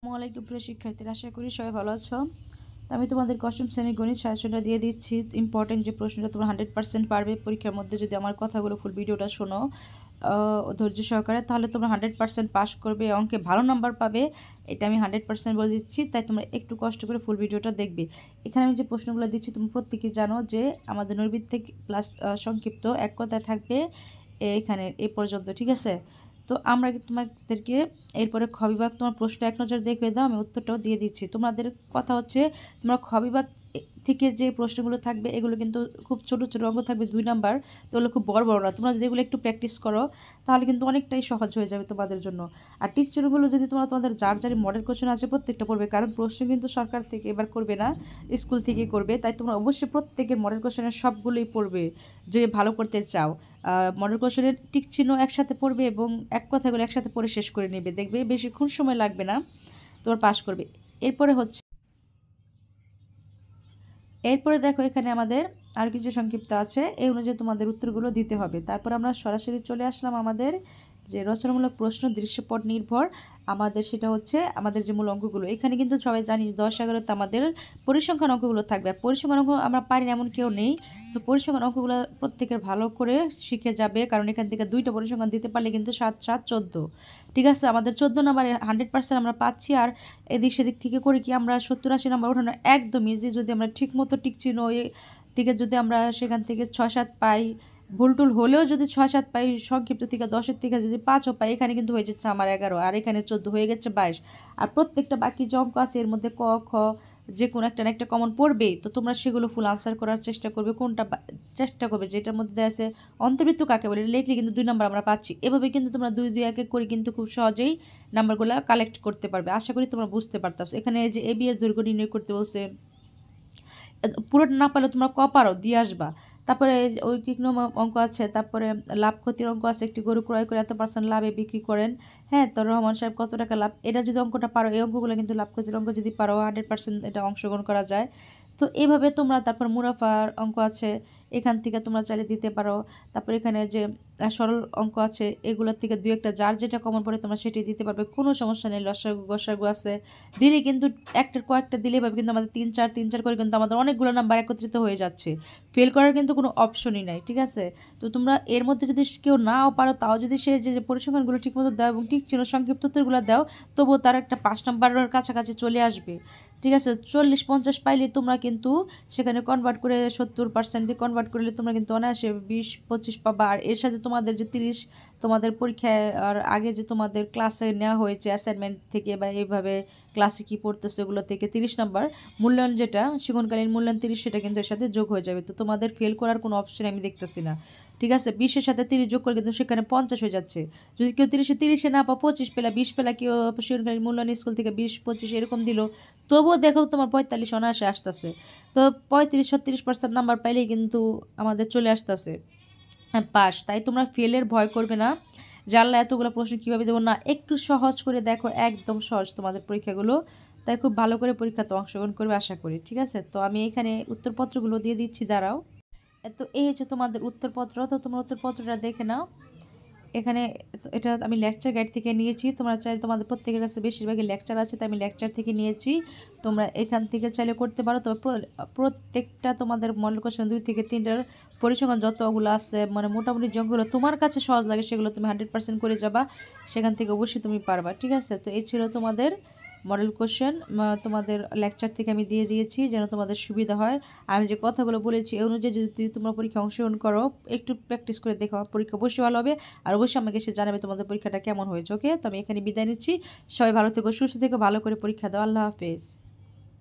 আসসালামু প্রিয় শিক্ষার্থীরা, আশা করি সবাই ভালো আছো। তো আমি তোমাদেরকে অষ্টম শ্রেণীর গণিত সাজেশনটা দিয়ে দিচ্ছি। ইম্পর্টেন্ট যে প্রশ্নটা তোমরা 100% পারবে পরীক্ষার মধ্যে যদি আমার কথাগুলো ফুল ভিডিওটা শোনো ধৈর্য সহকারে, তাহলে তোমরা 100% পাস করবে, অঙ্কে ভালো নাম্বার পাবে, এটা আমি 100% বলে দিচ্ছি। তাই তোমরা একটু কষ্ট করে ফুল ভিডিওটা দেখবে। এখানে আমি যে প্রশ্নগুলো দিচ্ছি তুমি প্রত্যেকেই জানো যে আমাদের নৈর্বৃত্তিক প্লাস সংক্ষিপ্ত এক কথায় থাকবে এখানে এই পর্যন্ত, ঠিক আছে। তো আমরা তোমাদেরকে এরপরে খ বিভাগ তোমার প্রশ্ন এক নজর দেখবে দাও, আমি উত্তরটাও দিয়ে দিচ্ছি। তোমাদের কথা হচ্ছে তোমরা খ বিভাগ থেকে যে প্রশ্নগুলো থাকবে এগুলো কিন্তু খুব ছোট ছোট অঙ্ক থাকবে 2 নাম্বার, তো ওগুলো খুব বড় বড় না। তোমরা যদি এগুলো একটু প্র্যাকটিস করো তাহলে কিন্তু অনেকটাই সহজ হয়ে যাবে তোমাদের জন্য। আর টিকচারগুলো যদি তোমাদের যার যার মডেল কোশ্চেন আছে প্রত্যেকটা পড়বে, কারণ প্রশ্ন কিন্তু সরকার থেকে এবার করবে না, স্কুল থেকে করবে। তাই তোমরা অবশ্যই প্রত্যেকের মডেল কোশ্চেনের সবগুলোই পড়বে যদি ভালো করতে চাও। মডেল কোশ্চেনের টিক চিহ্ন একসাথে পড়বে এবং এক কথাগুলো একসাথে পড়ে শেষ করে নেবে, দেখবে বেশিক্ষণ সময় লাগবে না, তোমার পাস করবে। এরপরে দেখো এখানে আমাদের আর কিছু সংক্ষিপ্ত আছে, এই অনুযায়ী তোমাদের উত্তরগুলো দিতে হবে। তারপর আমরা সরাসরি চলে আসলাম আমাদের যে রচনামূলক প্রশ্ন দৃশ্যপট নির্ভর, আমাদের সেটা হচ্ছে আমাদের যে মূল অঙ্কগুলো। এখানে কিন্তু সবাই জানি 10-11তে আমাদের পরিসংখ্যান অঙ্কগুলো থাকবে। আর পরিসংখ্যান অঙ্ক আমরা পারি না এমন কেউ নেই, তো পরিসংখ্যান অঙ্কগুলো প্রত্যেকের ভালো করে শিখে যাবে, কারণ এখান থেকে 2টা পরিসংখ্যান দিতে পারলে কিন্তু 7 7 14, ঠিক আছে। আমাদের 14 নাম্বারে 100% আমরা পাচ্ছি। আর এদিক সেদিক থেকে করে কি আমরা 70-80 নাম্বার ওঠানো একদম ইজি, যদি আমরা ঠিক মতো টিকচিহ্ন থেকে যদি আমরা সেখান থেকে 6-7 পাই, ভুলটুল হলেও যদি 6-7 পাই, সংক্ষিপ্ত থেকে 10-এর থেকে যদি 5ও পাই, এখানে কিন্তু হয়ে যাচ্ছে আমার 11, আর এখানে 14 হয়ে গেছে 22। আর প্রত্যেকটা বাকি যে অঙ্ক আছে এর মধ্যে ক খ যে কোনো একটা না একটা কমন পড়বেই, তো তোমরা সেগুলো ফুল আনসার করার চেষ্টা করবে। চেষ্টা করবে যেটার মধ্যে দেওয়া আছে অন্তর্বৃত্ত কাকে বলে, লিখলে কিন্তু 2 নাম্বার আমরা পাচ্ছি। এভাবে কিন্তু তোমরা 2-2 করে কিন্তু খুব সহজেই নাম্বারগুলো কালেক্ট করতে পারবে। আশা করি তোমরা বুঝতে পারতাছো। এখানে যে এবি এর দৈর্ঘ্য নির্ণয় করতে বলছে, পুরোটা না পারলে তোমরা পারো দিয়ে আসবা। তারপরে ওই অঙ্ক আছে, তারপরে লাভ ক্ষতির অঙ্ক আছে, একটি গরু ক্রয় করে এত% লাভে বিক্রি করেন, হ্যাঁ, তো রহমান সাহেব কত টাকা লাভ, এটা যদি অঙ্কটা পারো, এই অঙ্কগুলো কিন্তু লাভ ক্ষতির অঙ্ক যদি পারো 100% এটা অংশগ্রহণ করা যায়। তো এইভাবে তোমরা, তারপর মুনাফার অঙ্ক আছে, এখান থেকে তোমরা চাইলে দিতে পারো। তারপর এখানে যে সরল অঙ্ক আছে এগুলোর থেকে 2-একটা যার যেটা কমন পড়ে তোমরা সেটি দিতে পারবে, কোনো সমস্যা নেই। লসাগু গসাগু আছে দিলে কিন্তু একটার কয়েকটা দিলে পাবে, কিন্তু আমাদের 3-4 করে কিন্তু আমাদের অনেকগুলো নাম্বার একত্রিত হয়ে যাচ্ছে, ফেল করার কিন্তু কোনো অপশনই নাই, ঠিক আছে। তো তোমরা এর মধ্যে যদি কেউ নাও পারো, তাও যদি সে যে পরিসংখ্যানগুলো ঠিকমতো দাও এবং ঠিক চিহ্ন সংক্ষিপ্ত উত্তরগুলো দাও, তবুও তার একটা 5 নাম্বারের কাছাকাছি চলে আসবে, ঠিক আছে। 40-50 পাইলে তোমরা কিন্তু সেখানে কনভার্ট করে 70% দিয়ে কনভার্ট করলে তোমরা কিন্তু অনায়াসে 20-25 পাবা। আর এর সাথে তোমাদের যে 30 তোমাদের পরীক্ষায় আর আগে যে তোমাদের ক্লাসে নেওয়া হয়েছে অ্যাসাইনমেন্ট থেকে বা এইভাবে ক্লাসে কী পড়তেছে ওগুলো থেকে 30 নাম্বার মূল্যায়ন, যেটা সেগুনকালীন মূল্যায়ন 30, সেটা কিন্তু এর সাথে যোগ হয়ে যাবে। তো তোমাদের ফেল করার কোনো অপশন আমি দেখতেছি না, ঠিক আছে। 20-এর সাথে 30 যোগ করে কিন্তু সেখানে 50 হয়ে যাচ্ছে। যদি কেউ 30-এ না পাও 25 পেলা, 20 পেলা, কেউ সেগুনকালীন মূল্যায়ন স্কুল থেকে 20-25 এরকম দিল, তবুও দেখো তোমার 45 অনায়াসে আসতেছে। তো 35-36% নাম্বার পাইলেই কিন্তু আমাদের চলে আসতেছে পাস। তাই তোমরা ফেলের ভয় করবে না, জানলা এতগুলো প্রশ্ন কীভাবে দেবো না, একটু সহজ করে দেখো, একদম সহজ তোমাদের পরীক্ষাগুলো। তাই খুব ভালো করে পরীক্ষাতে অংশগ্রহণ করবে আশা করি, ঠিক আছে। তো আমি এখানে উত্তরপত্রগুলো দিয়ে দিচ্ছি, দাঁড়াও। তো এই হচ্ছে তোমাদের উত্তরপত্র, তো তোমরা উত্তরপত্রটা দেখে নাও। এখানে এটা আমি লেকচার গাইড থেকে নিয়েছি, তোমরা চাইলে তোমাদের প্রত্যেকের কাছে বেশিরভাগই লেকচার আছে, তাই আমি লেকচার থেকে নিয়েছি, তোমরা এখান থেকে চাইলে করতে পারো। তবে প্রত্যেকটা তোমাদের মডেল কোশ্চেন 2 থেকে 3টার পরিসংখ্যান যতগুলো আছে, মানে মোটামুটি যেগুলো তোমার কাছে সহজ লাগে সেগুলো তুমি 100% করে যাবা, সেখান থেকে অবশ্যই তুমি পারবা, ঠিক আছে। তো এই ছিল তোমাদের মডেল কোশ্চেন, তোমাদের লেকচার থেকে আমি দিয়ে দিয়েছি যেন তোমাদের সুবিধা হয়। আমি যে কথাগুলো বলেছি এই অনুযায়ী যদি তোমরা পরীক্ষা অংশগ্রহণ করো, একটু প্র্যাকটিস করে দেখো, পরীক্ষা অবশ্যই ভালো হবে। আর অবশ্যই আমাকে সে জানাবে তোমাদের পরীক্ষাটা কেমন হয়েছে। ওকে, তো আমি এখানে বিদায় নিচ্ছি। সবাই ভালো থেকো, সুস্থ থেকো, ভালো করে পরীক্ষা দাও। আল্লাহ হাফেজ।